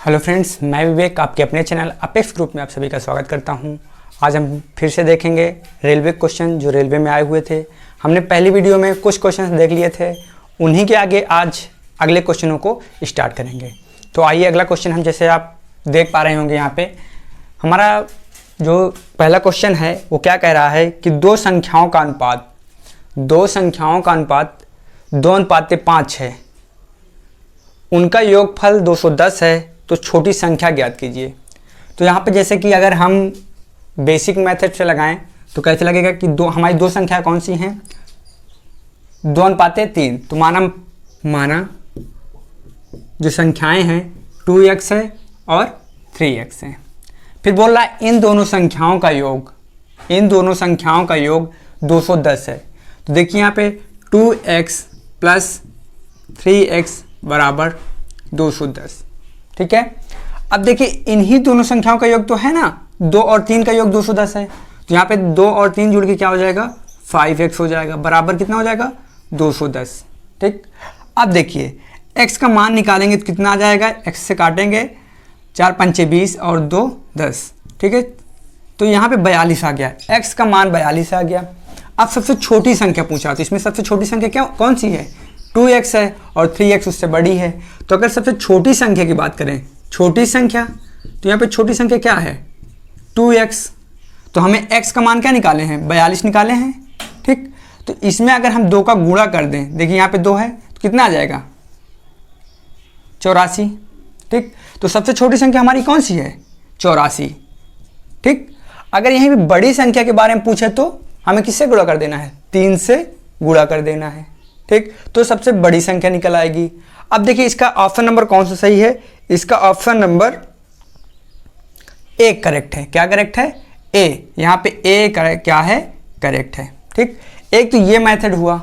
Hello friends, मैं विवेक आपके अपने चैनल अपेक्स ग्रुप में आप सभी का स्वागत करता हूं। आज हम फिर से देखेंगे रेलवे क्वेश्चन जो रेलवे में आए हुए थे। हमने पहली वीडियो में कुछ क्वेश्चन देख लिए थे, उन्हीं के आगे आज अगले क्वेश्चनों को स्टार्ट करेंगे। तो आइए अगला क्वेश्चन हम जैसे आप देख पा रहे होंगे यहाँ पे हमारा जो पहला क्वेश्चन है वो क्या कह रहा है कि दो संख्याओं का अनुपात 2:5 है, उनका योगफल 210 है, तो छोटी संख्या ज्ञात कीजिए। तो यहाँ पे जैसे कि अगर हम बेसिक मेथड से लगाएं तो कैसे लगेगा कि हमारी दो संख्या कौन सी हैं, 2:3। तो माना जो संख्याएं हैं 2x है और 3x है। फिर बोल रहा है इन दोनों संख्याओं का योग 210 है। तो देखिए यहाँ पे 2x प्लस 3x बराबर 210। ठीक है, अब देखिए इन्हीं दोनों संख्याओं का योग तो है ना, 2 और 3 का योग 210 है। तो यहाँ पे 2 और 3 जुड़ के क्या हो जाएगा, 5x हो जाएगा, बराबर कितना हो जाएगा, 210। ठीक, अब देखिए x का मान निकालेंगे तो कितना आ जाएगा, x से काटेंगे 4 पंचे 20 और 2 10। ठीक है, तो यहाँ पे 42 आ गया, x का मान 42 आ गया। अब सबसे छोटी संख्या पूछा, तो इसमें सबसे छोटी संख्या कौन सी है, 2x है और 3x उससे बड़ी है। तो अगर सबसे छोटी संख्या की बात करें, छोटी संख्या, तो यहाँ पे छोटी संख्या क्या है, 2x। तो हमें x का मान क्या निकाले हैं, 42 निकाले हैं। ठीक, तो इसमें अगर हम 2 का गुणा कर दें, देखिए यहाँ पे 2 है तो कितना आ जाएगा, 84। ठीक, तो सबसे छोटी संख्या हमारी कौन सी है, 84। ठीक, अगर यहीं पे बड़ी संख्या के बारे में पूछे तो हमें किससे गुणा कर देना है, 3 से गुणा कर देना है। ठीक, तो सबसे बड़ी संख्या निकल आएगी। अब देखिए इसका ऑप्शन नंबर कौन सा सही है, इसका ऑप्शन नंबर ए करेक्ट है। क्या करेक्ट है, ए। यहाँ पे ए क्या है, करेक्ट है। ठीक, एक तो ये मेथड हुआ।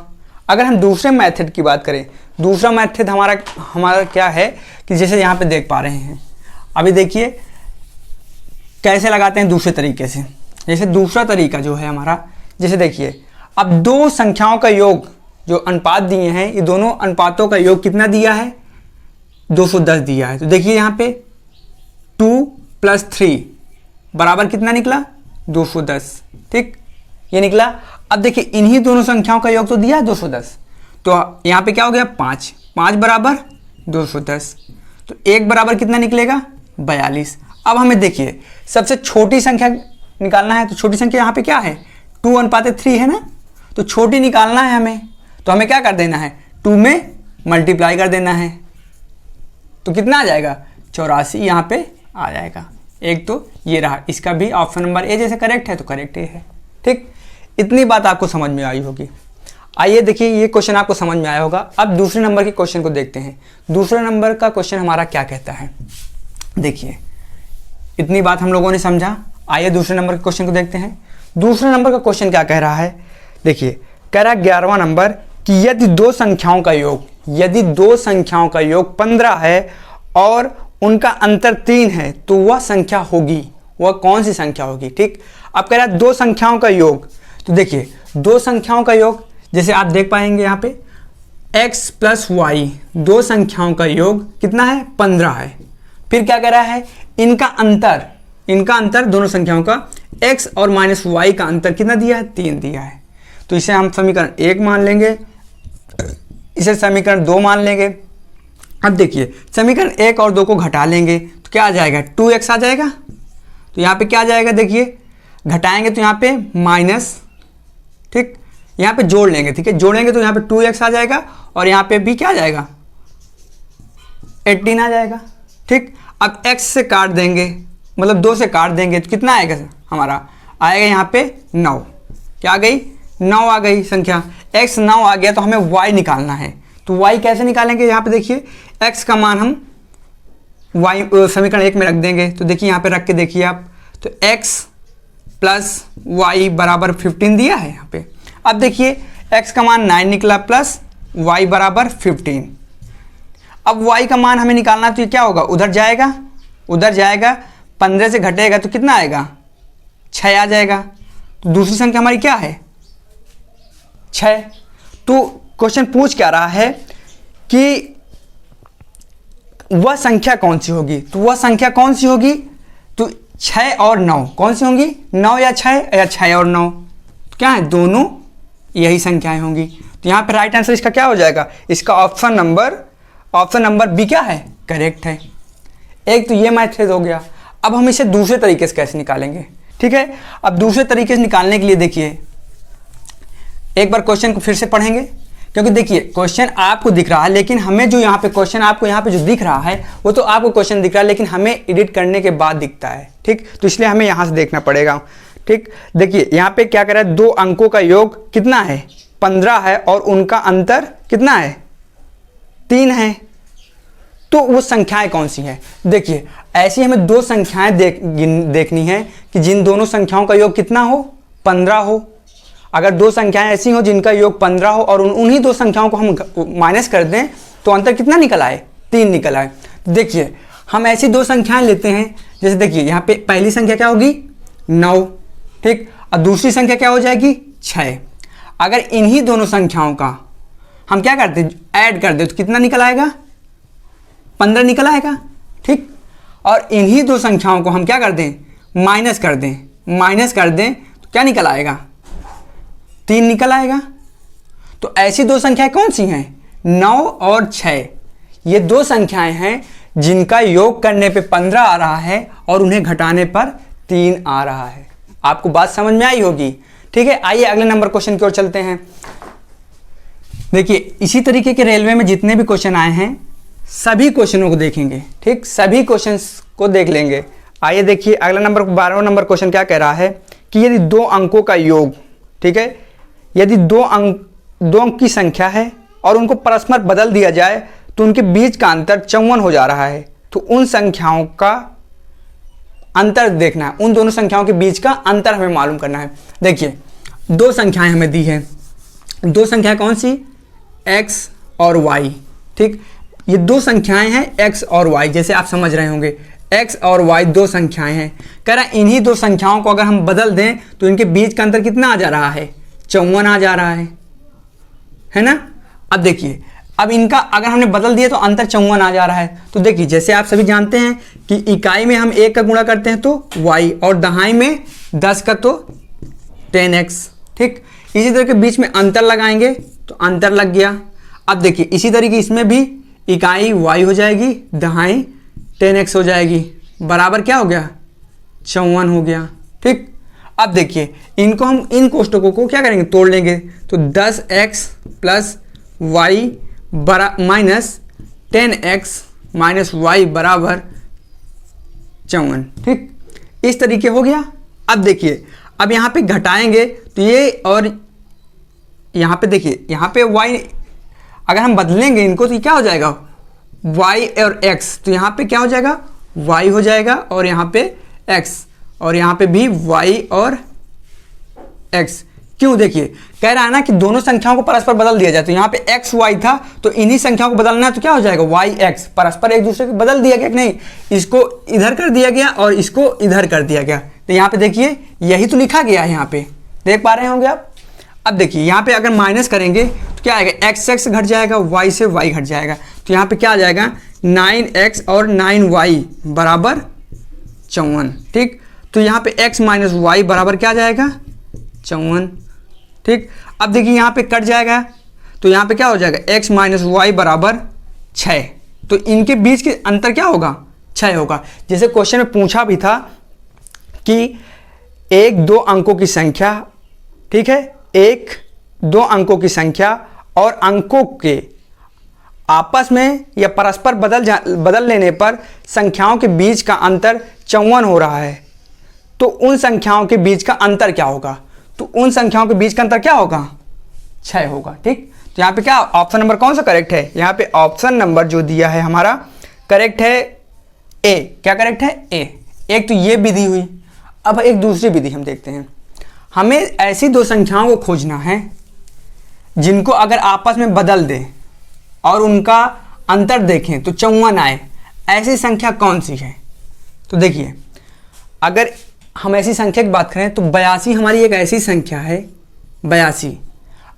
अगर हम दूसरे मेथड की बात करें, दूसरा मेथड हमारा क्या है कि जैसे यहाँ पे देख पा रहे हैं, अभी देखिए कैसे लगाते हैं दूसरे तरीके से। जैसे दूसरा तरीका जो है हमारा, जैसे देखिए अब दो संख्याओं का योग जो अनुपात दिए हैं, ये दोनों अनुपातों का योग कितना दिया है, 210 दिया है। तो देखिए यहाँ पे 2 + 3 बराबर कितना निकला, 210। ठीक, ये निकला। अब देखिए इन्हीं दोनों संख्याओं का योग तो दिया है 210, तो यहाँ पे क्या हो गया, 5 बराबर 210। तो 1 बराबर कितना निकलेगा, 42। अब हमें देखिए सबसे छोटी संख्या निकालना है, तो छोटी संख्या यहाँ पे क्या है, 2:3 है ना। तो छोटी निकालना है हमें, तो हमें क्या कर देना है, 2 में मल्टीप्लाई कर देना है। तो कितना आ जाएगा, 84 यहाँ पे आ जाएगा। एक तो ये रहा, इसका भी ऑप्शन नंबर ए जैसे करेक्ट है तो करेक्ट ए है। ठीक, इतनी बात आपको समझ में आई होगी। आइए देखिए ये क्वेश्चन आपको समझ में आया होगा। अब दूसरे नंबर के क्वेश्चन को देखते हैं। दूसरे नंबर का क्वेश्चन हमारा क्या कहता है, देखिए इतनी बात हम लोगों ने समझा। आइए दूसरे नंबर के क्वेश्चन को देखते हैं। दूसरे नंबर का क्वेश्चन क्या कह रहा है, देखिए कह रहा है 11वां नंबर कि यदि दो संख्याओं का योग 15 है और उनका अंतर 3 है तो वह संख्या होगी, वह कौन सी संख्या होगी। ठीक, अब कह रहा है दो संख्याओं का योग। तो देखिए दो संख्याओं का योग जैसे आप देख पाएंगे यहाँ पे x + y, दो संख्याओं का योग कितना है, 15 है। फिर क्या कह रहा है, इनका अंतर दोनों संख्याओं का x और -y का अंतर कितना दिया है, 3 दिया है। तो इसे हम समीकरण 1 मान लेंगे, इसे समीकरण 2 मान लेंगे। अब देखिए समीकरण 1 और 2 को घटा लेंगे तो क्या आ जाएगा, 2x आ जाएगा। तो यहाँ पे क्या आ जाएगा, देखिए घटाएंगे तो यहाँ पे माइनस, ठीक, यहाँ पे जोड़ लेंगे। ठीक है, जोड़ेंगे तो यहाँ पे 2x आ जाएगा और यहाँ पे भी क्या आ जाएगा, 18 आ जाएगा। ठीक, अब x से काट देंगे, मतलब 2 से काट देंगे तो कितना आएगा, हमारा आएगा यहाँ पे 9। क्या आ गई, 9 आ गई संख्या। x 9 आ गया तो हमें y निकालना है। तो y कैसे निकालेंगे, यहाँ पे देखिए x का मान हम y समीकरण 1 में रख देंगे। तो देखिए यहाँ पे रख के देखिए आप, तो x + y बराबर 15 दिया है यहाँ पे। अब देखिए x का मान 9 निकला प्लस y बराबर 15। अब y का मान हमें निकालना, तो ये क्या होगा, उधर जाएगा 15 से घटेगा तो कितना आएगा, 6 आ जाएगा। तो दूसरी संख्या हमारी क्या है, 6। तो क्वेश्चन पूछ क्या रहा है कि वह संख्या कौन सी होगी, तो वह संख्या कौन सी होगी, तो 6 और 9 कौन सी होंगी, 9 या 6 और 9 क्या है, दोनों यही संख्याएं होंगी। तो यहाँ पे राइट आंसर इसका क्या हो जाएगा, इसका ऑप्शन नंबर बी क्या है, करेक्ट है। एक तो ये मैथड हो गया। अब हम इसे दूसरे तरीके से कैसे निकालेंगे, ठीक है। अब दूसरे तरीके से निकालने के लिए देखिए, एक बार क्वेश्चन को फिर से पढ़ेंगे, क्योंकि देखिए क्वेश्चन आपको दिख रहा है, लेकिन हमें जो यहाँ पे क्वेश्चन आपको यहाँ पे जो दिख रहा है वो तो आपको क्वेश्चन दिख रहा है, लेकिन हमें एडिट करने के बाद दिखता है, ठीक। तो इसलिए हमें यहाँ से देखना पड़ेगा, ठीक। देखिए यहाँ पे क्या कर रहा है, 2 अंकों का योग कितना है, 15 है, और उनका अंतर कितना है, 3 है। तो वो संख्याएं कौन सी हैं, देखिए ऐसी हमें 2 संख्याएं देखनी है कि जिन दोनों संख्याओं का योग कितना हो, 15 हो। अगर 2 संख्याएं ऐसी हो जिनका योग 15 हो और उन्हीं 2 संख्याओं को हम माइनस कर दें तो अंतर कितना निकल आए, 3 निकल आए। देखिए हम ऐसी 2 संख्याएं लेते हैं, जैसे देखिए यहाँ पे पहली संख्या क्या होगी, 9, ठीक। और दूसरी संख्या क्या हो जाएगी, 6। अगर इन्हीं दोनों संख्याओं का हम क्या करते हैं, ऐड कर दे तो कितना निकल आएगा, 15 निकल आएगा, ठीक। और इन्हीं 2 संख्याओं को हम क्या कर दें, माइनस कर दें तो क्या निकल आएगा, 3 निकल आएगा। तो ऐसी 2 संख्याएं कौन सी हैं, 9 और 6। ये 2 संख्याएं हैं जिनका योग करने पे 15 आ रहा है और उन्हें घटाने पर 3 आ रहा है। आपको बात समझ में आई होगी, ठीक है। आइए अगले नंबर क्वेश्चन की ओर चलते हैं। देखिए इसी तरीके के रेलवे में जितने भी क्वेश्चन आए हैं सभी क्वेश्चनों को देखेंगे, ठीक, सभी क्वेश्चंस को देख लेंगे। आइए देखिए अगला नंबर 12वां नंबर क्वेश्चन क्या कह रहा है कि यदि 2 अंकों का योग, ठीक है, यदि 2 अंक की संख्या है और उनको परस्पर बदल दिया जाए तो उनके बीच का अंतर 54 हो जा रहा है। तो उन संख्याओं का अंतर देखना है, उन दोनों संख्याओं के बीच का अंतर हमें मालूम करना है। देखिए 2 संख्याएं हमें दी है, 2 संख्याएं कौन सी, x और y, ठीक। ये 2 संख्याएं हैं x और y, जैसे आप समझ रहे होंगे x और y 2 संख्याएं हैं। कह रहा है इन्हीं 2 संख्याओं को अगर हम बदल दें तो इनके बीच का अंतर कितना आ जा रहा है, 54 आ जा रहा है ना। अब देखिए अब इनका अगर हमने बदल दिया तो अंतर 54 आ जा रहा है। तो देखिए जैसे आप सभी जानते हैं कि इकाई में हम 1 का गुणा करते हैं तो y, और दहाई में 10 का तो 10x, ठीक। इसी तरह के बीच में अंतर लगाएंगे तो अंतर लग गया। अब देखिए इसी तरीके इसमें भी इकाई y हो जाएगी, दहाई 10x हो जाएगी, बराबर क्या हो गया, 54 हो गया, ठीक। अब देखिए इनको हम इन कोष्टकों को क्या करेंगे, तोड़ लेंगे। तो 10x plus y minus 10x minus y बराबर 54, ठीक। इस तरीके हो गया। अब देखिए अब यहाँ पे घटाएंगे तो ये, और यहाँ पे देखिए यहाँ पे y अगर हम बदलेंगे इनको तो क्या हो जाएगा, y और x, तो यहाँ पे क्या हो जाएगा, y हो जाएगा और यहाँ पे x, और यहाँ पे भी y और x। क्यों, देखिए कह रहा है ना कि दोनों संख्याओं को परस्पर बदल दिया जाए। तो यहाँ पे x y था तो इन्हीं संख्याओं को बदलना है तो क्या हो जाएगा, y x, परस्पर एक दूसरे को बदल दिया गया कि नहीं, इसको इधर कर दिया गया और इसको इधर कर दिया गया। तो यहाँ पे देखिए यही तो लिखा गया है, यहाँ पे देख पा रहे होंगे आप। अब देखिए यहाँ पे अगर माइनस करेंगे तो क्या आएगा, x घट जाएगा, y से y घट जाएगा। तो यहाँ पे क्या आ जाएगा, 9x और 9y बराबर 54, ठीक। तो यहाँ पे x माइनस वाई बराबर क्या आ जाएगा, 54, ठीक। अब देखिए यहाँ पे कट जाएगा तो यहाँ पे क्या हो जाएगा, x माइनस वाई बराबर 6। तो इनके बीच के अंतर क्या होगा, 6 होगा। जैसे क्वेश्चन में पूछा भी था कि 1-2 अंकों की संख्या, ठीक है, 1-2 अंकों की संख्या और अंकों के आपस में या परस्पर बदल लेने पर संख्याओं के बीच का अंतर 54 हो रहा है। तो उन संख्याओं के बीच का अंतर क्या होगा, तो उन संख्याओं के बीच का अंतर क्या होगा, 6 होगा, ठीक। तो यहाँ पे क्या ऑप्शन नंबर कौन सा करेक्ट है, यहाँ पे ऑप्शन नंबर जो दिया है हमारा करेक्ट है ए। क्या करेक्ट है, ए। एक तो ये विधि हुई। अब एक दूसरी विधि हम देखते हैं। हमें ऐसी 2 संख्याओं को खोजना है जिनको अगर आपस में बदल दें और उनका अंतर देखें तो 54 आए। ऐसी संख्या कौन सी है, तो देखिए अगर हम ऐसी संख्या की बात करें तो 82 हमारी एक ऐसी संख्या है, 82।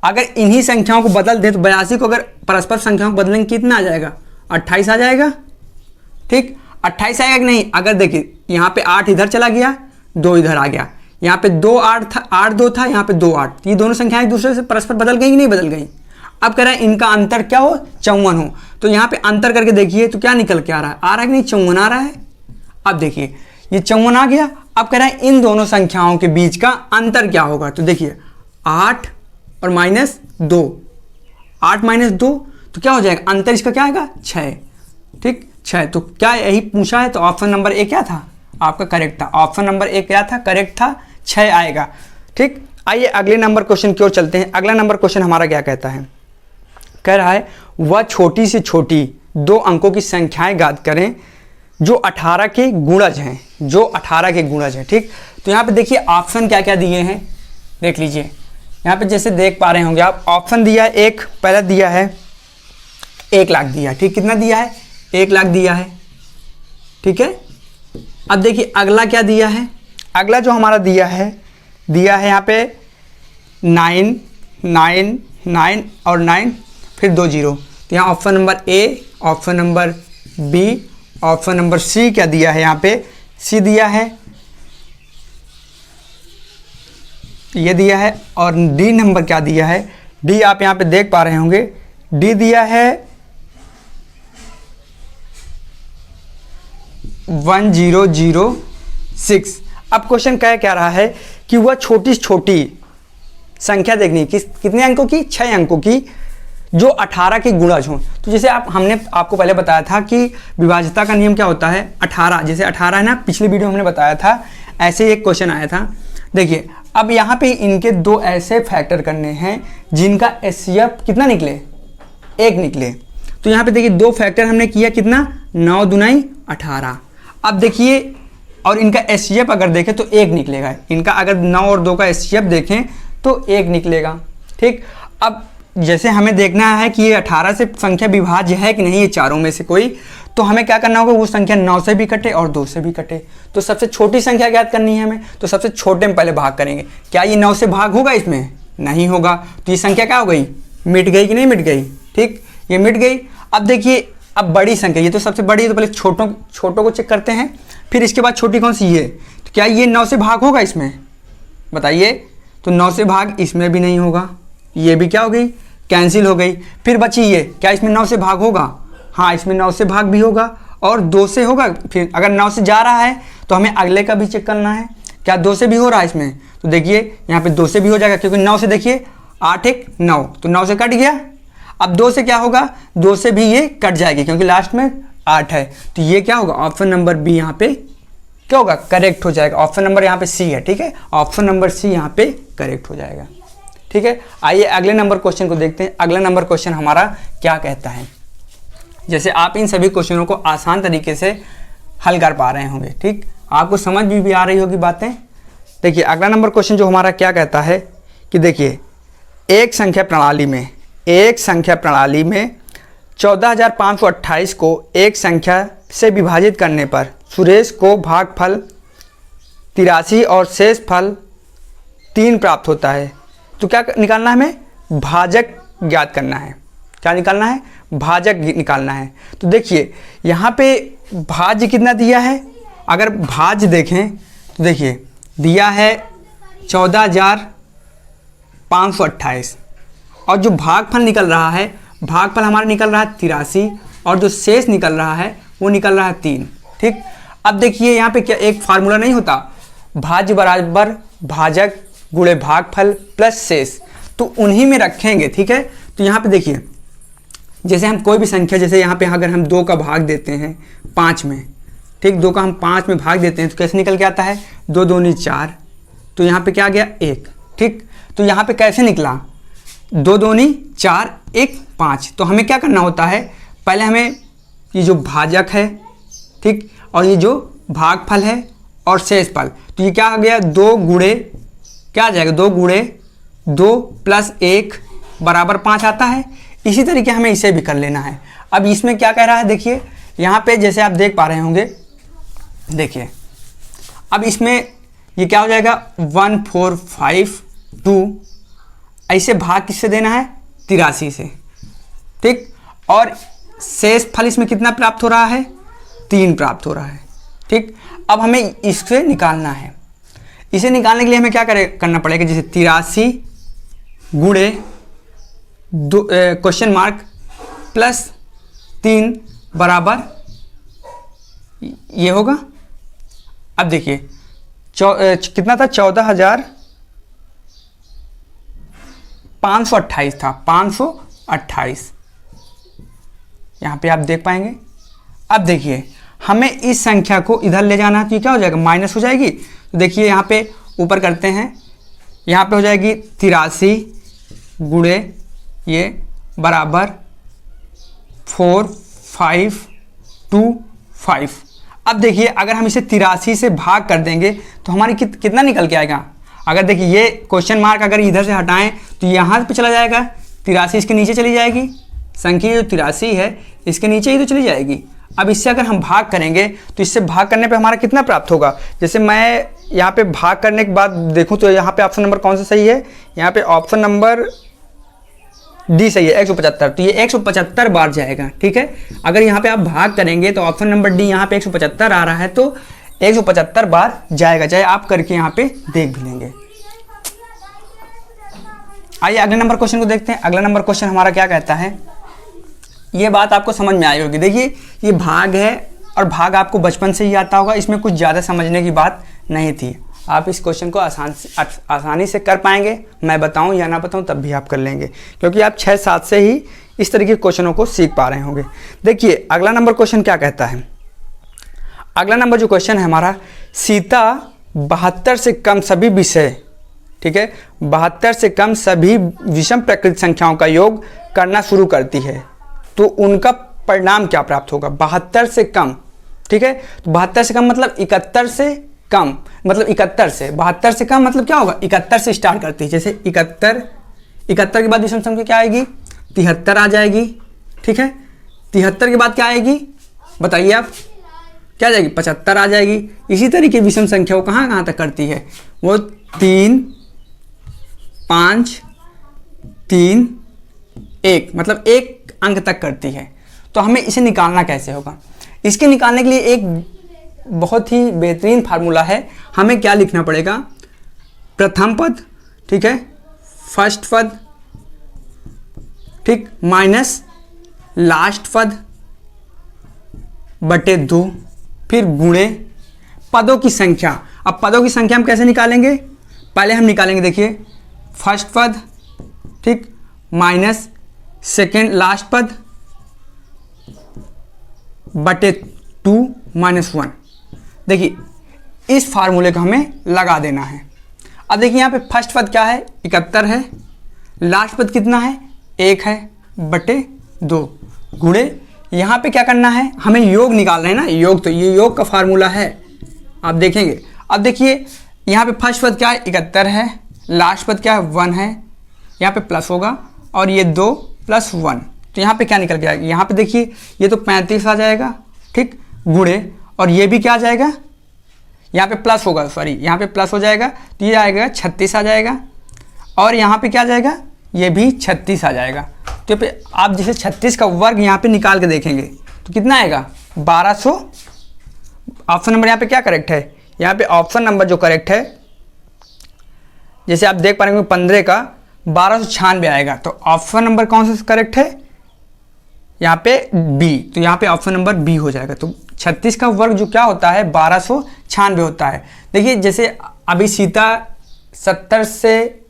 अगर इन्हीं संख्याओं को बदल दें तो 82 को अगर परस्पर संख्याओं को बदलेंगे कितना आ जाएगा, 28 आ जाएगा, ठीक, 28 आएगा कि नहीं? अगर देखिए यहाँ पे 8 इधर चला गया, 2 इधर आ गया, यहाँ पे 2 8 था, 8 2 था, यहाँ पे 2 8, ये दोनों संख्याएं एक दूसरे से परस्पर बदल गई कि नहीं बदल गई? अब कह रहा है इनका अंतर क्या हो? 54 हो। तो यहाँ पे अंतर करके देखिए तो क्या निकल के आ रहा है कि नहीं? 54 आ रहा है। अब देखिए ये 54 आ गया। अब कह रहा है इन दोनों संख्याओं के बीच का अंतर क्या होगा? तो देखिए 8 और -2, 8 -2 तो क्या हो जाएगा? अंतर इसका क्या आएगा? 6। ठीक, 6। तो क्या यही पूछा है? तो ऑप्शन नंबर ए क्या था? आपका करेक्ट था। ऑप्शन नंबर ए क्या था? करेक्ट था, 6 आएगा। ठीक, आइए अगले नंबर क्वेश्चन की ओर चलते हैं। अगला नंबर क्वेश्चन हमारा क्या कहता है? कह रहा है वह छोटी से छोटी 2 अंकों की संख्याएं ज्ञात करें जो 18 के गुणज हैं, जो 18 के गुणज हैं। ठीक, तो यहाँ पे देखिए ऑप्शन क्या क्या दिए हैं, देख लीजिए। यहाँ पे जैसे देख पा रहे होंगे आप, ऑप्शन दिया है एक, पहला दिया है 1 लाख दिया है। ठीक, कितना दिया है? 1 लाख दिया है। ठीक है, अब देखिए अगला क्या दिया है? अगला जो हमारा दिया है यहाँ पे 9 9 9 और 9 फिर 2 0। तो यहाँ option number A, option number B, option number C क्या दिया है? यहाँ पे सी दिया है, ये दिया है। और डी नंबर क्या दिया है? डी आप यहाँ पे देख पा रहे होंगे, डी दिया है 1006। अब क्वेश्चन क्या रहा है कि वह छोटी से छोटी संख्या देखनी कितने अंकों की? 6 अंकों की, जो 18 के गुणज हों। तो जैसे हमने आपको पहले बताया था कि विभाज्यता का नियम क्या होता है? 18, जैसे 18 है ना, पिछली वीडियो हमने बताया था, ऐसे एक क्वेश्चन आया था। देखिए अब यहाँ पे इनके 2 ऐसे फैक्टर करने हैं जिनका एचसीएफ कितना निकले? 1 निकले। तो यहाँ पे देखिए 2 फैक्टर हमने किया, कितना? 9 दूनाई 18। अब देखिए और इनका एचसीएफ अगर देखें तो 1 निकलेगा। इनका अगर 9 और 2 का एचसीएफ देखें तो 1 निकलेगा। ठीक, अब जैसे हमें देखना है कि ये 18 से संख्या विभाज्य है कि नहीं, ये चारों में से कोई, तो हमें क्या करना होगा? वो संख्या 9 से भी कटे और 2 से भी कटे। तो सबसे छोटी संख्या ज्ञात करनी है हमें, तो सबसे छोटे में पहले भाग करेंगे। क्या ये 9 से भाग होगा? इसमें नहीं होगा। तो ये संख्या क्या हो गई? मिट गई कि नहीं मिट गई? ठीक, ये मिट गई। अब देखिए अब बड़ी संख्या, ये तो सबसे बड़ी है, तो पहले छोटों को चेक करते हैं, फिर इसके बाद छोटी कौन सी? ये। तो क्या ये 9 से भाग होगा इसमें? बताइए। तो 9 से भाग इसमें भी नहीं होगा, ये भी क्या हो गई? कैंसिल हो गई। फिर बची ये, क्या इसमें 9 से भाग होगा? हाँ, इसमें 9 से भाग भी होगा और 2 से होगा। फिर अगर 9 से जा रहा है तो हमें अगले का भी चेक करना है, क्या 2 से भी हो रहा है इसमें? तो देखिए यहाँ पे 2 से भी हो जाएगा, क्योंकि 9 से देखिए 8 1 9, तो 9 से कट गया। अब 2 से क्या होगा? 2 से भी ये कट जाएगी, क्योंकि लास्ट में 8 है। तो ये क्या होगा? ऑप्शन नंबर बी यहाँ पे क्या होगा? करेक्ट हो जाएगा। ऑप्शन नंबर यहाँ पे सी है। ठीक है, ऑप्शन नंबर सी यहाँ पे करेक्ट हो जाएगा। ठीक है, आइए अगले नंबर क्वेश्चन को देखते हैं। अगला नंबर क्वेश्चन हमारा क्या कहता है? जैसे आप इन सभी क्वेश्चनों को आसान तरीके से हल कर पा रहे होंगे, ठीक, आपको समझ भी आ रही होगी बातें। देखिए अगला नंबर क्वेश्चन जो हमारा क्या कहता है कि देखिए एक संख्या प्रणाली में 14,528 को एक संख्या से विभाजित करने पर सुरेश को भागफल 83 और शेष फल 3 प्राप्त होता है। तो क्या निकालना है? हमें भाजक ज्ञात करना है। क्या निकालना है? भाजक निकालना है। तो देखिए यहाँ पे भाज्य कितना दिया है? अगर भाज्य देखें तो देखिए दिया है 14,528 और जो भागफल निकल रहा है, भागफल हमारा निकल रहा है 83 और जो शेष निकल रहा है वो निकल रहा है 3। ठीक, अब देखिए यहाँ पे क्या एक फार्मूला नहीं होता, भाज्य बराबर भाजक गुणे भागफल प्लस शेष, तो उन्हीं में रखेंगे। ठीक है, तो यहाँ पे देखिए जैसे हम कोई भी संख्या, जैसे यहाँ पे अगर हम 2 का भाग देते हैं 5 में, ठीक, 2 का हम 5 में भाग देते हैं तो कैसे निकल के आता है? 2 दूनी 4, तो यहाँ पे क्या आ गया? 1। ठीक, तो यहाँ पे कैसे निकला? 2 दूनी 4 1 5। तो हमें क्या करना होता है? पहले हमें ये जो भाजक है, ठीक, और ये जो भागफल है और शेष फल, तो ये क्या आ गया? 2 गुणे क्या आ जाएगा? 2 गुणे 2 प्लस 1 बराबर 5 आता है। इसी तरीके हमें इसे भी कर लेना है। अब इसमें क्या कह रहा है? देखिए यहाँ पे जैसे आप देख पा रहे होंगे, देखिए अब इसमें ये क्या हो जाएगा? 1452। ऐसे भाग किससे देना है? 83 से। ठीक, और शेष फल इसमें कितना प्राप्त हो रहा है? 3 प्राप्त हो रहा है। ठीक, अब हमें इससे निकालना है। इसे निकालने के लिए हमें क्या करना पड़ेगा, जैसे 83 गुणे क्वेश्चन मार्क प्लस 3 बराबर ये होगा। अब देखिए कितना था, 14,528 था, 528 यहाँ पे आप देख पाएंगे। अब देखिए हमें इस संख्या को इधर ले जाना है तो ये क्या हो जाएगा, माइनस हो जाएगी। तो देखिए यहाँ पे ऊपर करते हैं, यहाँ पे हो जाएगी 83 गुणे ये बराबर 4525। अब देखिए अगर हम इसे 83 से भाग कर देंगे तो हमारी कितना निकल के आएगा। अगर देखिए ये क्वेश्चन मार्क अगर इधर से हटाएं तो यहाँ पे चला जाएगा, 83 इसके नीचे चली जाएगी, संख्या जो 83 है इसके नीचे ही तो चली जाएगी। अब इससे अगर हम भाग करेंगे तो इससे भाग करने पे हमारा कितना प्राप्त होगा। जैसे मैं यहाँ पे भाग करने के बाद देखूँ तो यहाँ पे ऑप्शन नंबर कौन सा सही है, यहाँ पे ऑप्शन नंबर डी सही है, 175। तो ये 175 बार जाएगा। ठीक है, अगर यहाँ पे आप भाग करेंगे तो ऑप्शन नंबर डी यहाँ पे 175 आ रहा है, तो 175 बार जाएगा, चाहे आप करके यहाँ पे देख भी लेंगे। आइए अगले नंबर क्वेश्चन को देखते हैं। अगला नंबर क्वेश्चन हमारा क्या कहता है, ये बात आपको समझ में आई होगी। देखिए ये भाग है और भाग आपको बचपन से ही आता होगा, इसमें कुछ ज़्यादा समझने की बात नहीं थी। आप इस क्वेश्चन को आसानी से कर पाएंगे, मैं बताऊं या ना बताऊं तब भी आप कर लेंगे, क्योंकि आप 6-7 से ही इस तरीके के क्वेश्चनों को सीख पा रहे होंगे। देखिए अगला नंबर क्वेश्चन क्या कहता है। अगला नंबर जो क्वेश्चन है हमारा, सीता 72 से कम सभी विषय, ठीक है, 72 से कम सभी विषम प्रकृति संख्याओं का योग करना शुरू करती है तो उनका परिणाम क्या प्राप्त होगा। 72 से कम, ठीक है, तो 72 से कम मतलब 71 से कम, मतलब 71 से 72 से कम मतलब क्या होगा, 71 से स्टार्ट करती है। जैसे 71 के बाद विषम संख्या क्या आएगी, 73 आ जाएगी। ठीक है, 73 के बाद क्या आएगी बताइए आप, क्या जाएगी, 75 आ जाएगी। इसी तरीके विषम संख्या वो कहाँ तक करती है, वो 3 5 3 1 मतलब 1 अंक तक करती है। तो हमें इसे निकालना कैसे होगा, इसके निकालने के लिए एक बहुत ही बेहतरीन फार्मूला है। हमें क्या लिखना पड़ेगा, प्रथम पद, ठीक है, फर्स्ट पद, ठीक, माइनस लास्ट पद बटे 2, फिर गुणे पदों की संख्या। अब पदों की संख्या हम कैसे निकालेंगे, पहले हम निकालेंगे, देखिए फर्स्ट पद, ठीक, माइनस सेकेंड लास्ट पद बटे 2 माइनस 1। देखिए इस फार्मूले को हमें लगा देना है। अब देखिए यहाँ पे फर्स्ट पद क्या है, 71 है, लास्ट पद कितना है, 1 है बटे 2, गुणे यहाँ पे क्या करना है, हमें योग निकालना है ना, योग, तो ये योग का फार्मूला है, आप देखेंगे। अब देखिए यहाँ पे फर्स्ट पद क्या है, 71 है, लास्ट पद क्या है, 1 है, यहाँ पे प्लस होगा और ये 2 + 1, तो यहाँ पे क्या निकल के आएगा, यहाँ पे देखिए ये तो 35 आ जाएगा, ठीक, गुणे और ये भी क्या आ जाएगा, यहाँ पे प्लस होगा, सॉरी यहाँ पे प्लस हो जाएगा, तो ये आएगा 36 आ जाएगा, और यहाँ पे क्या आ जाएगा, ये भी 36 आ जाएगा। तो पे आप जैसे 36 का वर्ग यहाँ पे निकाल के देखेंगे तो कितना आएगा, 1200। ऑप्शन नंबर यहाँ पे क्या करेक्ट है, यहाँ पे ऑप्शन नंबर जो करेक्ट है, जैसे आप देख पा रहे हैं 15 का 1296 आएगा, तो ऑप्शन नंबर कौन सा करेक्ट है, यहाँ पे बी, तो यहाँ पे ऑप्शन नंबर बी हो जाएगा। तो 36 का वर्ग जो क्या होता है, 1296 होता है। देखिए जैसे अभी सीता 70 से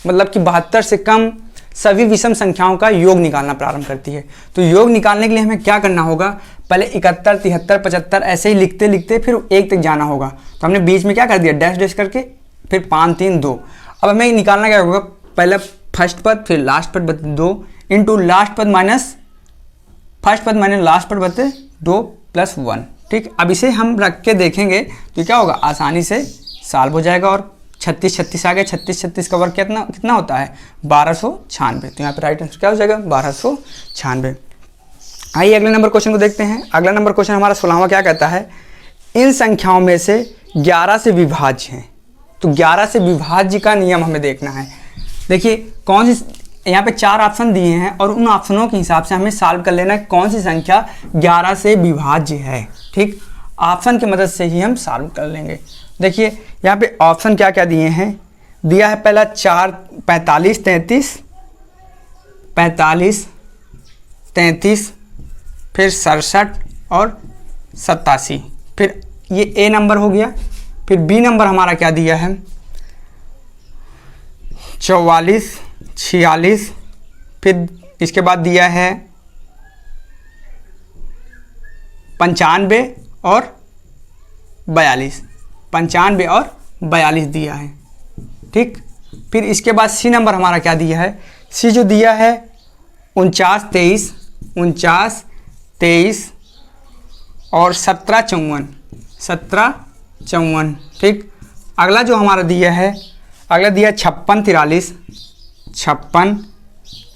मतलब कि 72 से कम सभी विषम संख्याओं का योग निकालना प्रारंभ करती है। तो योग निकालने के लिए हमें क्या करना होगा, पहले 71 73 75 ऐसे ही लिखते लिखते फिर 1 तक जाना होगा। तो हमने बीच में क्या कर दिया, डैश डैश करके, फिर 5 3 2। अब हमें निकालना क्या होगा, पहले फर्स्ट पद फिर लास्ट पद बटे 2 इंटू लास्ट पद माइनस फर्स्ट पद माइनस लास्ट पद बटे 2 + 1। ठीक, अब इसे हम रख के देखेंगे तो क्या होगा, आसानी से सॉल्व हो जाएगा। और 36 36 आ गया, 36 36 का वर्ग कितना होता है, 1296। तो यहाँ पे राइट आंसर क्या हो जाएगा, 1296। आइए अगले नंबर क्वेश्चन को देखते हैं। अगला नंबर क्वेश्चन हमारा 16वां क्या कहता है, इन संख्याओं में से 11 से विभाज्य हैं। तो 11 से विभाज्य का नियम हमें देखना है। देखिए कौन सी यहाँ पे 4 ऑप्शन दिए हैं और उन ऑप्शनों के हिसाब से हमें सॉल्व कर लेना है कौन सी संख्या 11 से विभाज्य है। ठीक, ऑप्शन की मदद से ही हम सॉल्व कर लेंगे। देखिए यहाँ पे ऑप्शन क्या क्या दिए हैं। दिया है पहला 4 45 33 45 33, फिर 67 और 87। फिर ये ए नंबर हो गया। फिर बी नंबर हमारा क्या दिया है 44 46। फिर इसके बाद दिया है 95 और 42, 95 और 42 दिया है। ठीक, फिर इसके बाद सी नंबर हमारा क्या दिया है। सी जो दिया है 49 23, 49 23 और 17 54, 17 54। ठीक, अगला जो हमारा दिया है, अगला दिया 56 43, 56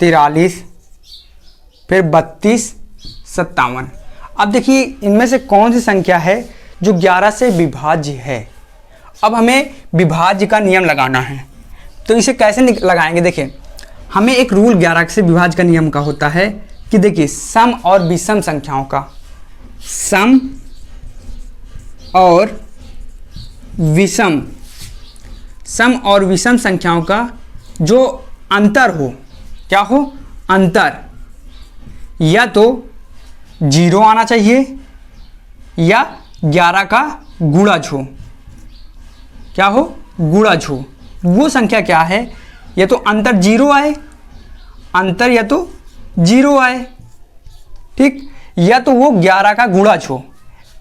43, फिर 32 57। अब देखिए इनमें से कौन सी संख्या है जो 11 से विभाज्य है। अब हमें विभाज्य का नियम लगाना है, तो इसे कैसे लगाएंगे। देखिए हमें एक रूल 11 से विभाज्य का नियम का होता है कि देखिए सम और विषम संख्याओं का, सम और विषम, सम और विषम संख्याओं का जो अंतर हो, क्या हो अंतर, या तो 0 आना चाहिए या 11 का गुणज हो। क्या हो गुणज हो। वो संख्या क्या है, या तो अंतर 0 आए, अंतर या तो 0 आए। ठीक, या तो वो 11 का गुणज हो।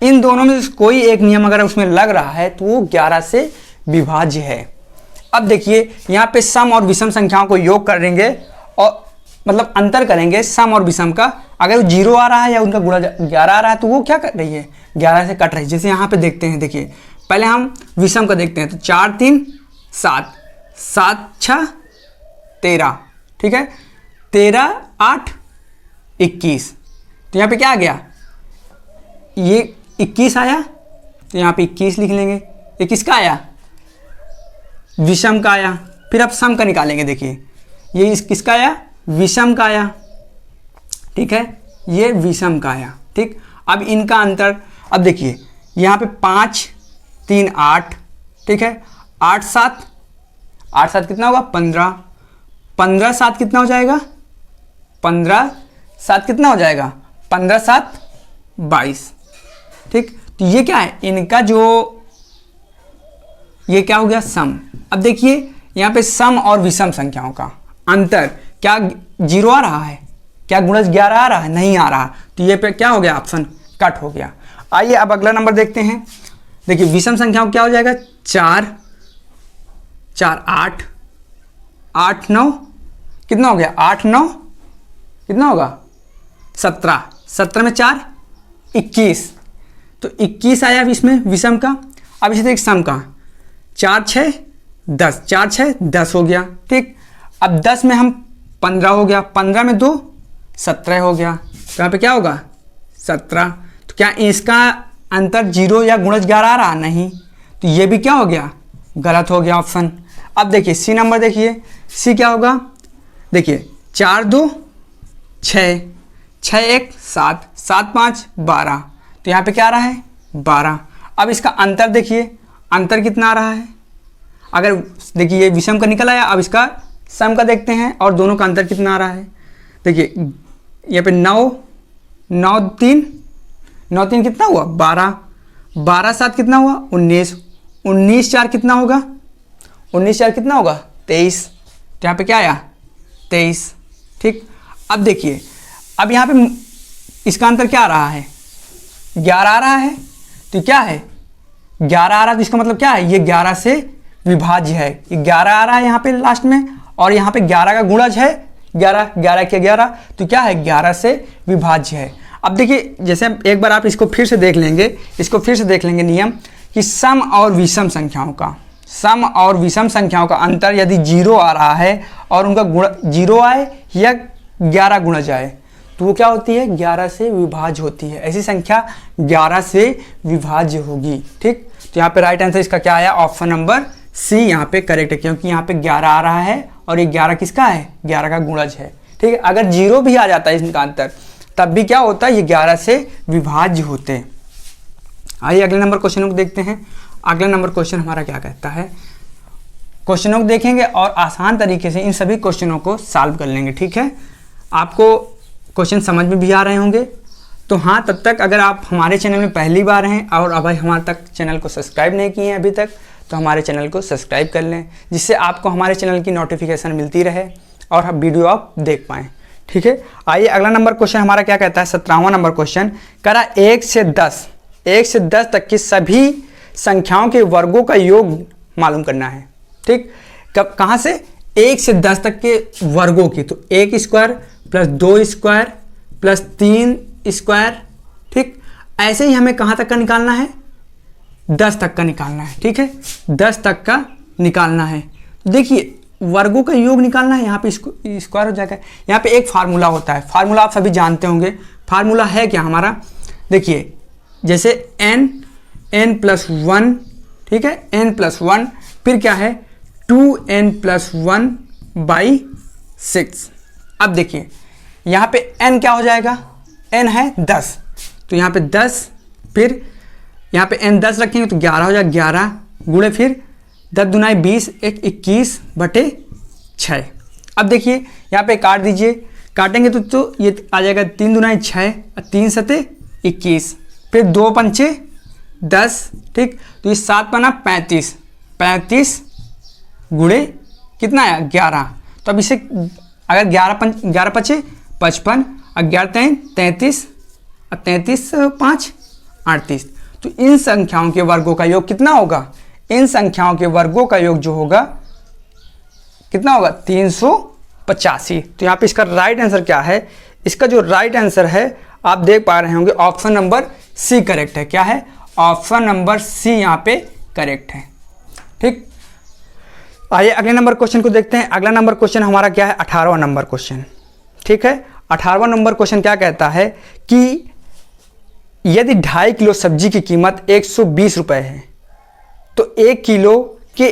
इन दोनों में से कोई एक नियम अगर उसमें लग रहा है तो वो 11 से विभाज्य है। अब देखिए यहाँ पे सम और विषम संख्याओं को योग करेंगे और मतलब अंतर करेंगे सम और विषम का। अगर वो 0 आ रहा है या उनका गुणा 11 आ रहा है तो वो क्या कर रही है 11 से कट रही है। जैसे यहाँ पे देखते हैं, देखिए पहले हम विषम का देखते हैं तो 4 3 7, 7 6 13। ठीक है, 13 8 21। तो यहाँ पे क्या आ गया, ये 21 आया तो यहाँ पे 21 लिख लेंगे। ये किसका आया, विषम का आया। फिर अब सम का निकालेंगे। देखिए ये किसका आया, विषम का आया। ठीक है, ये विषम का आया। ठीक, अब इनका अंतर, अब देखिए यहाँ पे 5 3 8। ठीक है, 8 7, 8 7 कितना होगा 15, 15 7 कितना हो जाएगा 15 7 कितना हो जाएगा 15 7 22। ठीक, तो ये क्या है इनका जो, ये क्या हो गया सम। अब देखिए यहाँ पे सम और विषम संख्याओं का अंतर, क्या 0 आ रहा है, क्या गुणज 11 आ रहा है, नहीं आ रहा। तो ये पे क्या हो गया, ऑप्शन कट हो गया। आइए अब अगला नंबर देखते हैं। देखिए विषम संख्याओं क्या हो जाएगा 4 4 8 8 9 कितना हो गया 8 9 कितना होगा 17, 17 में 4 21। तो 21 आया इसमें विषम का। अब इसी तरह सम का 4 6 10, 4 6 10 हो गया। ठीक, अब 10 में हम 15 हो गया, 15 में 2 17 हो गया। तो यहाँ पे क्या होगा 17। तो क्या इसका अंतर 0 या गुणज 11 आ रहा, नहीं। तो ये भी क्या हो गया, गलत हो गया ऑप्शन। अब देखिए सी नंबर, देखिए सी क्या होगा। देखिए 4 2 6, 6 1 7, 7 5 12। तो यहाँ पे क्या आ रहा है 12। अब इसका अंतर देखिए, अंतर कितना आ रहा है। अगर देखिए ये विषम का निकल आया, अब इसका सम का देखते हैं और दोनों का अंतर कितना आ रहा है। देखिए यहाँ पे 9 9 3 9 3 कितना हुआ 12, 12 7 कितना हुआ 19, 19 4 कितना होगा 19 4 कितना होगा 23। तो यहाँ पे क्या आया 23। ठीक, अब देखिए अब यहाँ पे इसका अंतर क्या आ रहा है 11 आ रहा है। तो क्या है 11 आ रहा है, तो इसका मतलब क्या है ये 11 से विभाज्य है। ये 11 आ रहा है यहाँ पे लास्ट में, और यहाँ पे 11 का गुणज है 11, 11 के 11। तो क्या है 11 से विभाज्य है। अब देखिए जैसे एक बार आप इसको फिर से देख लेंगे, इसको फिर से देख लेंगे नियम कि सम और विषम संख्याओं का, सम और विषम संख्याओं का अंतर यदि 0 आ रहा है और उनका गुण 0 आए या 11 गुणज आए तो वो क्या होती है 11 से विभाज्य होती है। ऐसी संख्या 11 से विभाज्य होगी। ठीक, तो यहाँ पे राइट आंसर इसका क्या आया, ऑप्शन नंबर सी यहाँ पे करेक्ट है, क्योंकि यहाँ पे 11 आ रहा है और ये 11 किसका है, 11 का गुणज है। ठीक है, अगर 0 भी आ जाता है इनका अंतर, तब भी क्या होता है, ये 11 से विभाज्य होते हैं। आइए अगले नंबर क्वेश्चन को देखते हैं। अगला नंबर क्वेश्चन हमारा क्या कहता है, क्वेश्चनों को देखेंगे और आसान तरीके से इन सभी क्वेश्चनों को सॉल्व कर लेंगे। ठीक है, आपको क्वेश्चन समझ में भी आ रहे होंगे। तो हाँ, तब तक अगर आप हमारे चैनल में पहली बार हैं और अभी हमारे तक चैनल को सब्सक्राइब नहीं किए हैं अभी तक, तो हमारे चैनल को सब्सक्राइब कर लें, जिससे आपको हमारे चैनल की नोटिफिकेशन मिलती रहे और हम वीडियो आप देख पाएँ। ठीक है, आइए अगला नंबर क्वेश्चन हमारा क्या कहता है, 17वां नंबर क्वेश्चन करा 1 से 10 तक की सभी संख्याओं के वर्गों का योग मालूम करना है। ठीक, कब कहाँ से, 1 से 10 तक के वर्गों की, तो 1 square plus 2 square plus 3 square. ठीक, ऐसे ही हमें कहाँ तक का निकालना है, 10 तक का निकालना है। ठीक है, 10 तक का निकालना है। देखिए वर्गों का योग निकालना है, यहाँ पे स्क्वायर हो जाएगा। यहाँ पे एक फार्मूला होता है, फार्मूला आप सभी जानते होंगे। फार्मूला है क्या हमारा, देखिए जैसे n+1, ठीक है, n+1, फिर क्या है 2n+1/6। अब देखिए यहाँ पे n क्या हो जाएगा, n है 10, तो यहाँ पे 10, फिर यहाँ पे n 10 रखेंगे तो 11 हो जाएगा, 11 गुणे फिर 10 दूना 20, 21/6। अब देखिए यहाँ पे काट दीजिए, काटेंगे तो ये आ जाएगा 3 दूना 6, 3 सते 21, फिर 2 पंचे 10। ठीक, तो ये 7 पना 35, 35 गुणे कितना आया 11। तो अब इसे अगर 11 पचे 55, 11 33, 33 5 38। तो इन संख्याओं के वर्गों का योग कितना होगा, इन संख्याओं के वर्गों का योग जो होगा कितना होगा 385। तो यहाँ पे इसका राइट आंसर क्या है, इसका जो राइट आंसर है आप देख पा रहे होंगे, ऑप्शन नंबर सी करेक्ट है। क्या है, ऑप्शन नंबर सी यहाँ पे करेक्ट है। ठीक, आइए अगले नंबर क्वेश्चन को देखते हैं। अगला नंबर क्वेश्चन हमारा क्या है, 18वां नंबर क्वेश्चन। ठीक है, 18वां नंबर क्वेश्चन क्या कहता है कि यदि 2.5 किलो सब्जी की कीमत 120 रुपये है, तो 1 किलो के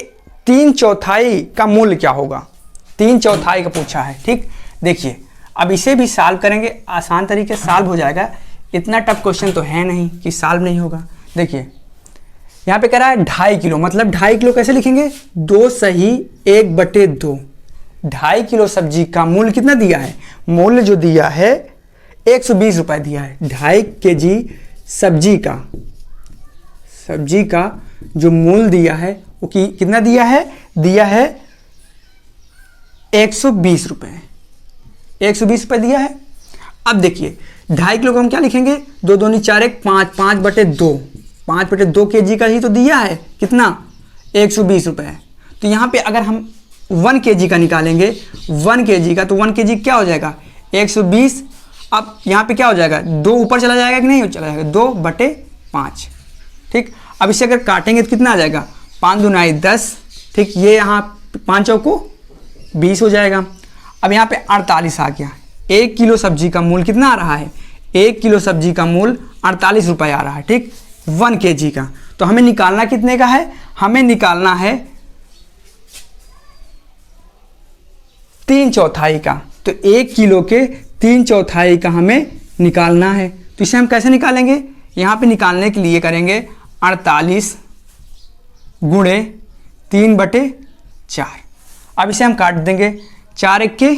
3/4 का मूल्य क्या होगा, 3/4 का पूछा है। ठीक, देखिए अब इसे भी सॉल्व करेंगे, आसान तरीके से सॉल्व हो जाएगा, इतना टफ क्वेश्चन तो है नहीं कि सॉल्व नहीं होगा। देखिए यहाँ पे कह रहा है 2.5 किलो, मतलब 2.5 किलो कैसे लिखेंगे, 2 सही 1/2। 2.5 किलो सब्जी का मूल्य कितना दिया है, मूल्य जो दिया है 120 रुपये दिया है। 2.5 केजी सब्जी का जो मूल्य दिया है वो कितना दिया है 120 रुपये, 120 रुपये दिया है। अब देखिए 2.5 किलो को हम क्या लिखेंगे, 2 दूनी 4 1 5, 5/2, 5/2 केजी का ही तो दिया है, कितना 120 रुपये। तो यहाँ पे अगर हम 1 केजी का निकालेंगे, 1 केजी का, तो 1 केजी क्या हो जाएगा 120। अब यहाँ पे क्या हो जाएगा, 2 ऊपर चला जाएगा कि नहीं चला जाएगा, 2/5। ठीक, अब इसे अगर काटेंगे तो कितना आ जाएगा, 5 दूनाई 10। ठीक, ये यहाँ 5 चौको 20 हो जाएगा। अब यहाँ पे 48 आ गया। 1 किलो सब्जी का मूल्य कितना आ रहा है, 1 किलो सब्जी का मूल्य 48 रुपये आ रहा है। ठीक, 1 केजी का, तो हमें निकालना कितने का है, हमें निकालना है 3/4 का। तो 1 किलो के 3/4 का हमें निकालना है। तो इसे हम कैसे निकालेंगे, यहाँ पे निकालने के लिए करेंगे 48 गुणे 3/4। अब इसे हम काट देंगे, 4 1 के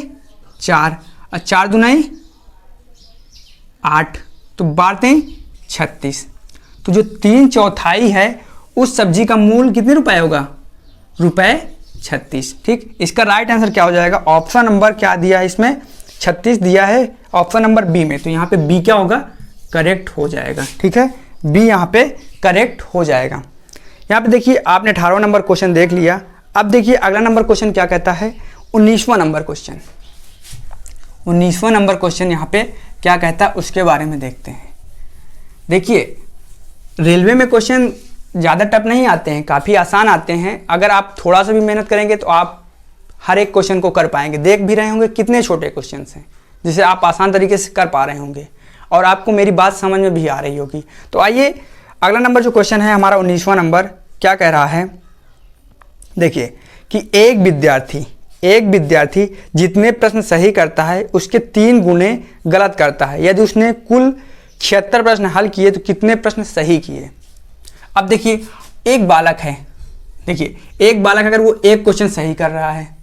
4 और 4 दूनाई 8, तो 12 36। तो जो 3/4 है उस सब्जी का मूल्य कितने रुपए होगा, ₹36। ठीक, इसका राइट आंसर क्या हो जाएगा, ऑप्शन नंबर क्या दिया है इसमें 36 दिया है, ऑप्शन नंबर बी में। तो यहाँ पे बी क्या होगा, करेक्ट हो जाएगा। ठीक है, बी यहाँ पे करेक्ट हो जाएगा। यहाँ पे देखिए आपने 18वां नंबर क्वेश्चन देख लिया। अब देखिए अगला नंबर क्वेश्चन क्या कहता है, 19वां नंबर क्वेश्चन। 19वां नंबर क्वेश्चन यहाँ पे क्या कहता है उसके बारे में देखते हैं। देखिए रेलवे में क्वेश्चन ज़्यादा टफ नहीं आते हैं, काफ़ी आसान आते हैं। अगर आप थोड़ा सा भी मेहनत करेंगे तो आप हर एक क्वेश्चन को कर पाएंगे। देख भी रहे होंगे कितने छोटे क्वेश्चन हैं जिसे आप आसान तरीके से कर पा रहे होंगे और आपको मेरी बात समझ में भी आ रही होगी। तो आइए अगला नंबर जो क्वेश्चन है हमारा 19वां नंबर क्या कह रहा है, देखिए कि एक विद्यार्थी जितने प्रश्न सही करता है उसके 3 गुने गलत करता है। यदि उसने कुल 76 प्रश्न हल किए तो कितने प्रश्न सही किए। अब देखिए एक बालक है, देखिए एक बालक अगर वो एक क्वेश्चन सही कर रहा है,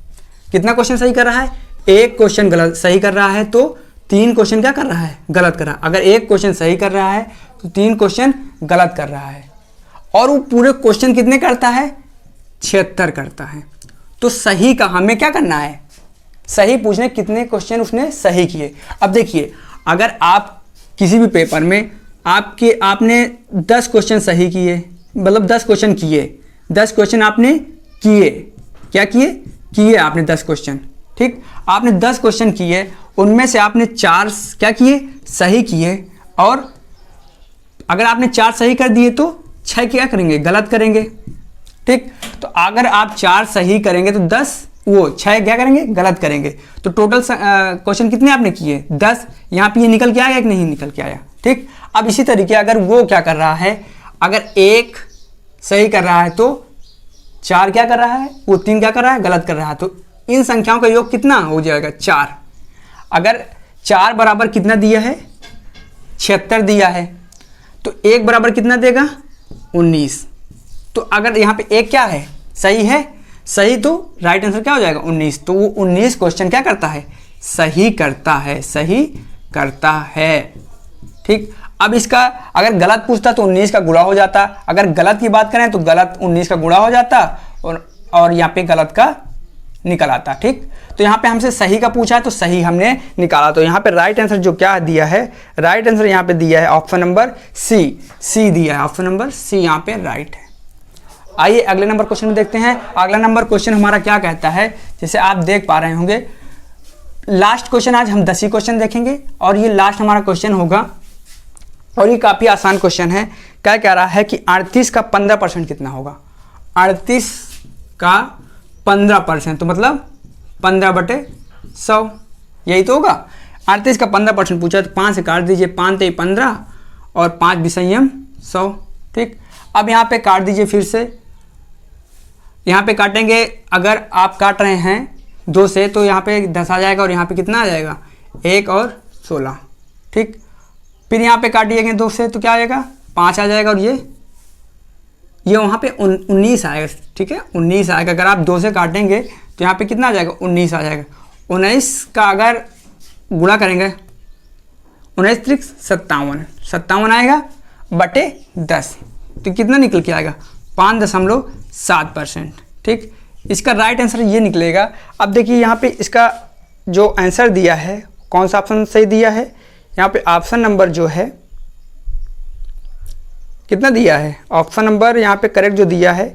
कितना क्वेश्चन सही कर रहा है, एक क्वेश्चन गलत सही कर रहा है तो 3 क्वेश्चन क्या कर रहा है, गलत कर रहा है। अगर एक क्वेश्चन सही कर रहा है तो 3 क्वेश्चन गलत कर रहा है, और वो पूरे क्वेश्चन कितने करता है, 76 करता है। तो सही का हमें क्या करना है, सही पूछने कितने क्वेश्चन उसने सही किए। अब देखिए अगर आप किसी भी पेपर में आपने 10 क्वेश्चन सही किए, मतलब 10 क्वेश्चन किए, 10 क्वेश्चन आपने किए, क्या किए आपने 10 क्वेश्चन, ठीक, आपने 10 क्वेश्चन किए, उनमें से आपने 4 क्या किए, सही किए, और अगर आपने 4 सही कर दिए तो 6 क्या करेंगे, गलत करेंगे, ठीक। तो अगर आप 4 सही करेंगे तो 6 क्या करेंगे, गलत करेंगे। तो टोटल क्वेश्चन कितने आपने किए, 10। यहाँ पे ये निकल के आया कि नहीं निकल के आया, ठीक। अब इसी तरीके अगर वो क्या कर रहा है, अगर 1 सही कर रहा है तो 4 क्या कर रहा है, वो 3 क्या कर रहा है, गलत कर रहा है। तो इन संख्याओं का योग कितना हो जाएगा, 4। अगर 4 बराबर कितना दिया है, 76 दिया है, तो 1 बराबर कितना देगा, 19। तो अगर यहाँ पे 1 क्या है, सही है, सही, तो राइट आंसर क्या हो जाएगा, 19। तो वो 19 क्वेश्चन क्या करता है, सही करता है, ठीक। अब इसका अगर गलत पूछता तो 19 का गुणा हो जाता, अगर गलत की बात करें तो गलत 19 का गुणा हो जाता, और यहाँ पे गलत का निकल आता, ठीक। तो यहाँ पे हमसे सही का पूछा है तो सही हमने निकाला। तो यहाँ पे राइट आंसर जो क्या दिया है, राइट आंसर यहाँ पे दिया है ऑप्शन नंबर सी दिया है, ऑप्शन नंबर सी यहाँ पे राइट है। आइए अगले नंबर क्वेश्चन में देखते हैं। अगला नंबर क्वेश्चन हमारा क्या कहता है, जैसे आप देख पा रहे होंगे, लास्ट क्वेश्चन आज हम 10 ही क्वेश्चन देखेंगे और ये लास्ट हमारा क्वेश्चन होगा, और ये काफ़ी आसान क्वेश्चन है। क्या कह रहा है कि 38 का 15% कितना होगा, 38 का 15%, तो मतलब 15/100, यही तो होगा। 38 का 15% पूछा तो 5 से काट दीजिए, 5 × 15 और 5 विषयम 100, ठीक। अब यहाँ पे काट दीजिए, फिर से यहाँ पे काटेंगे, अगर आप काट रहे हैं 2 से तो यहाँ पे 10 आ जाएगा, और यहाँ पे कितना आ जाएगा, 1 और 16, ठीक। फिर यहाँ पे काटिएगा 2 से तो क्या आएगा, 5 आ जाएगा, और ये वहाँ पे 19 आएगा, ठीक है, 19 आएगा। अगर आप 2 से काटेंगे तो यहाँ पे कितना आ जाएगा, 19 आ जाएगा। 19 का अगर गुणा करेंगे, 19 × 57 आएगा बटे 10, तो कितना निकल के आएगा, 5.7%, ठीक। इसका राइट आंसर ये निकलेगा। अब देखिए यहाँ पे इसका जो आंसर दिया है, कौन सा ऑप्शन सही दिया है, यहाँ पे ऑप्शन नंबर जो है कितना दिया है, ऑप्शन नंबर यहाँ पे करेक्ट जो दिया है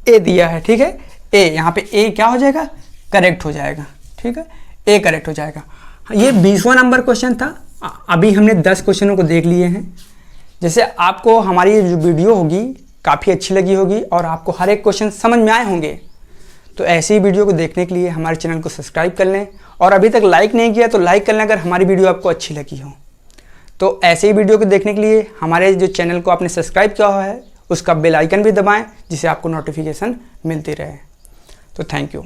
ए दिया है, ठीक है, ए। यहाँ पे ए क्या हो जाएगा, करेक्ट हो जाएगा, ठीक है, ए करेक्ट हो जाएगा। ये 20वां नंबर क्वेश्चन था। अभी हमने 10 क्वेश्चनों को देख लिए हैं। जैसे आपको हमारी जो वीडियो होगी काफ़ी अच्छी लगी होगी और आपको हर एक क्वेश्चन समझ में आए होंगे, तो ऐसे ही वीडियो को देखने के लिए हमारे चैनल को सब्सक्राइब कर लें, और अभी तक लाइक नहीं किया तो लाइक कर लें अगर हमारी वीडियो आपको अच्छी लगी हो। तो ऐसे ही वीडियो को देखने के लिए हमारे जो चैनल को आपने सब्सक्राइब किया हुआ है उसका बेल आइकन भी दबाएं, जिससे आपको नोटिफिकेशन मिलती रहे। तो थैंक यू।